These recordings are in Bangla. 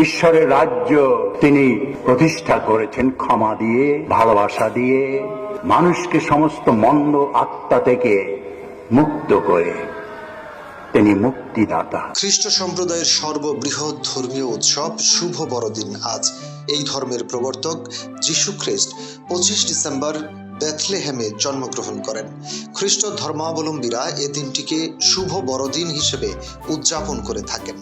ঈশ্বরের রাজ্য তিনি প্রতিষ্ঠা করেছেন ক্ষমা দিয়ে, ভালোবাসা দিয়ে, মানুষকে সমস্ত মন্দ আত্মা থেকে মুক্ত করে। তিনি মুক্তিদাতা। খ্রিস্ট সম্প্রদায়ের সর্ববৃহৎ ধর্মীয় উৎসব শুভ বড়দিন আজ। এই ধর্মের প্রবর্তক যিশু খ্রিস্ট 25 ডিসেম্বর বেথলেহেমে জন্মগ্রহণ করেন। খ্রিস্ট ধর্মাবলম্বীরা এ দিনটিকে শুভ বড়দিন হিসেবে উদযাপন করে থাকেন।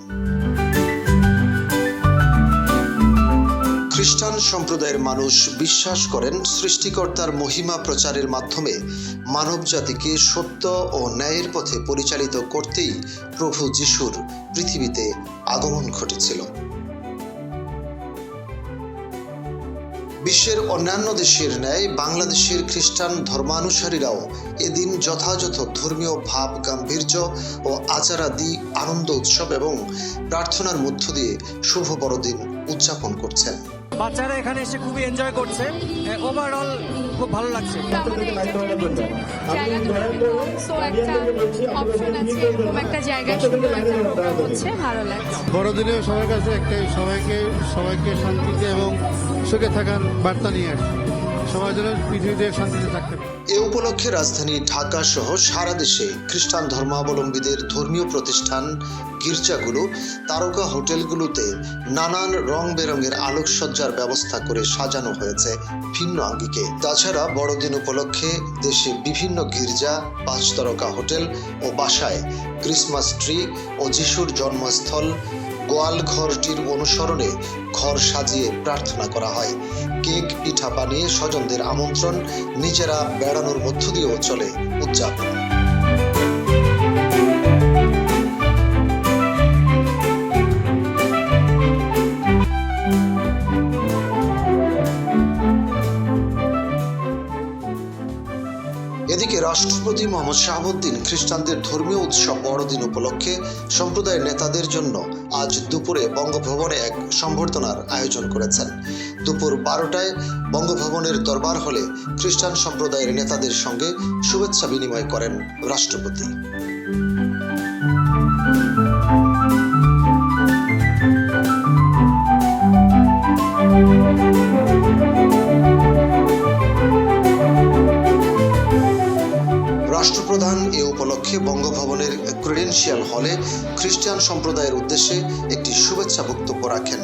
খ্রিস্টান সম্প্রদায়ের মানুষ বিশ্বাস করেন সৃষ্টিকর্তার মহিমা প্রচারের মাধ্যমে মানব জাতিকে সত্য ও ন্যায়ের পথে পরিচালিত করতেই প্রভু যিশুর পৃথিবীতে আগমন ঘটেছিল। বিশ্বের অন্যান্য দেশের ন্যায় বাংলাদেশের খ্রিস্টান ধর্মানুসারীরাও এদিন যথাযথ ধর্মীয় ভাব গাম্ভীর্য ও আচারাদি আনন্দ উৎসব এবং প্রার্থনার মধ্য দিয়ে শুভ বড়দিন উদযাপন করছেন। বাচ্চারা এখানে এসে খুবই এনজয় করছে, ওভারঅল খুব ভালো লাগছে। বড়দিনে সবার কাছে একটাই, সবাইকে শান্তিতে এবং সুখে থাকার বার্তা নিয়ে আসে, সবাই যেন পৃথিবীতে শান্তিতে থাকতে পারে। এ উপলক্ষে রাজধানী ঢাকা সহ সারা দেশে খ্রিস্টান ধর্মাবলম্বীদের ধর্মীয় প্রতিষ্ঠান, গির্জাগুলো, তারকা হোটেলগুলোতে নানান রং বেরঙের আলোকসজ্জার ব্যবস্থা করে সাজানো হয়েছে ভিন্ন আঙ্গিকে। তাছাড়া বড়দিন উপলক্ষে দেশে বিভিন্ন গির্জা, 5 তারকা হোটেল ও বাসায় ক্রিসমাস ট্রি ও যিশুর জন্মস্থল গোয়াল ঘরটির অনুসরণে ঘর সাজিয়ে প্রার্থনা করা হয়। কেক, পিঠা বানিয়ে স্বজনদের আমন্ত্রণ, নিজেরা বেড়ানোর মধ্য দিয়েও চলে উদযাপন। এদিকে রাষ্ট্রপতি মোহাম্মদ শাহাবুদ্দিন খ্রিস্টানদের ধর্মীয় উৎসব বড়দিন উপলক্ষে সম্প্রদায়ের নেতাদের জন্য আজ দুপুরে বঙ্গভবনে এক সম্বর্ধনার আয়োজন করেছেন। দুপুর 12টায় বঙ্গভবনের দরবার হলে খ্রিস্টান সম্প্রদায়ের নেতাদের সঙ্গে শুভেচ্ছা বিনিময় করেন রাষ্ট্রপতি। রাষ্ট্রপ্রধান এ উপলক্ষে বঙ্গভবনের ক্রেডেন্সিয়াল হলে খ্রিস্টান সম্প্রদায়ের উদ্দেশ্যে একটি শুভেচ্ছা বক্তব্য রাখেন।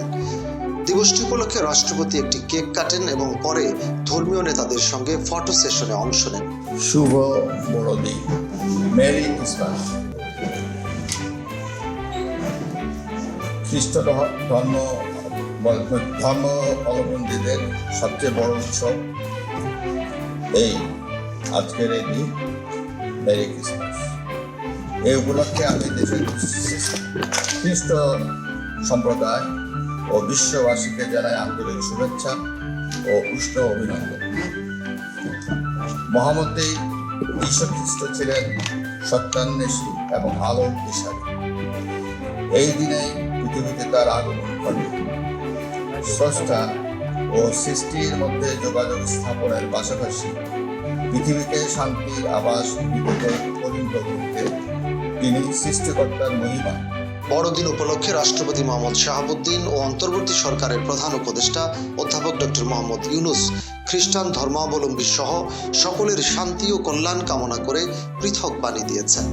দিবসটি উপলক্ষে রাষ্ট্রপতি একটি কেক কাটেন এবং পরে ধর্মীয় নেতাদের সঙ্গে ফটো সেশনে অংশ নেন। শুভ বড়দিন, মেরি ক্রিসমাস। খ্রিস্ট ধর্ম অবলম্বীদের সবচেয়ে বড় উৎসব এই আজকের এই দিন, মেরি ক্রিসমাস। এই উপলক্ষে আমি দেশের খ্রিস্ট সম্প্রদায় ও বিশ্ববাসীকে জানাই আন্তরিক শুভেচ্ছা ও উষ্ণ অভিনন্দন। মহামতি যীশু খ্রিস্ট ছিলেন সত্যান্বেষী এবং আলোর দিশারী। এই দিনে পৃথিবীতে তার আগমন ঘটে। স্রষ্টা ও সৃষ্টির মধ্যে যোগাযোগ স্থাপনের পাশাপাশি পৃথিবীতে শান্তির আবাস পরিণত করতে তিনি সৃষ্টিকর্তার মহিমা। বড়দিন উপলক্ষে রাষ্ট্রপতি মোহাম্মদ শাহাবুদ্দিন ও অন্তর্বর্তী সরকারের প্রধান উপদেষ্টা অধ্যাপক ডক্টর মোহাম্মদ ইউনুস খ্রিস্টান ধর্মাবলম্বী সহ সকলের শান্তি ও কল্যাণ কামনা করে পৃথক বাণী দিয়েছেন।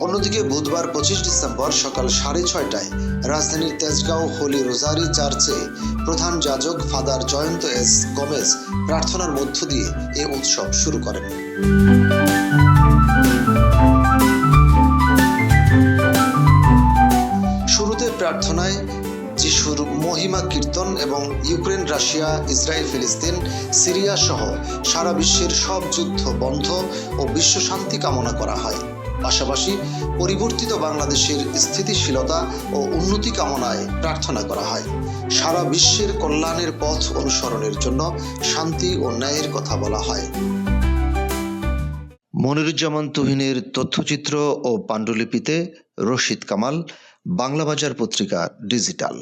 অন্যদিকে বুধবার 25 ডিসেম্বর সকাল 6:30টায় রাজধানীর তেজগাঁও হোলি রোজারি চার্চে প্রধান যাজক ফাদার জয়ন্ত এস গোমেজ প্রার্থনার মধ্য দিয়ে এ উৎসব শুরু করেন। শুরুতে প্রার্থনায় যিশুর মহিমা কীর্তন এবং ইউক্রেন, রাশিয়া, ইসরায়েল, ফিলিস্তিন, সিরিয়া সহ সারা বিশ্বের সব যুদ্ধ বন্ধ ও বিশ্ব শান্তি কামনা করা হয়। পাশাপাশি পরিবর্তিত বাংলাদেশের স্থিতিশীলতা ও উন্নতি কামনায় প্রার্থনা করা হয়। সারা বিশ্বের কল্যাণের পথ অনুসরণের জন্য শান্তি ও ন্যায়ের কথা বলা হয়। মনিরুজ্জামান তুহিনের তথ্যচিত্র ও পাণ্ডুলিপিতে রশিদ কামাল, বাংলাবাজার পত্রিকা ডিজিটাল।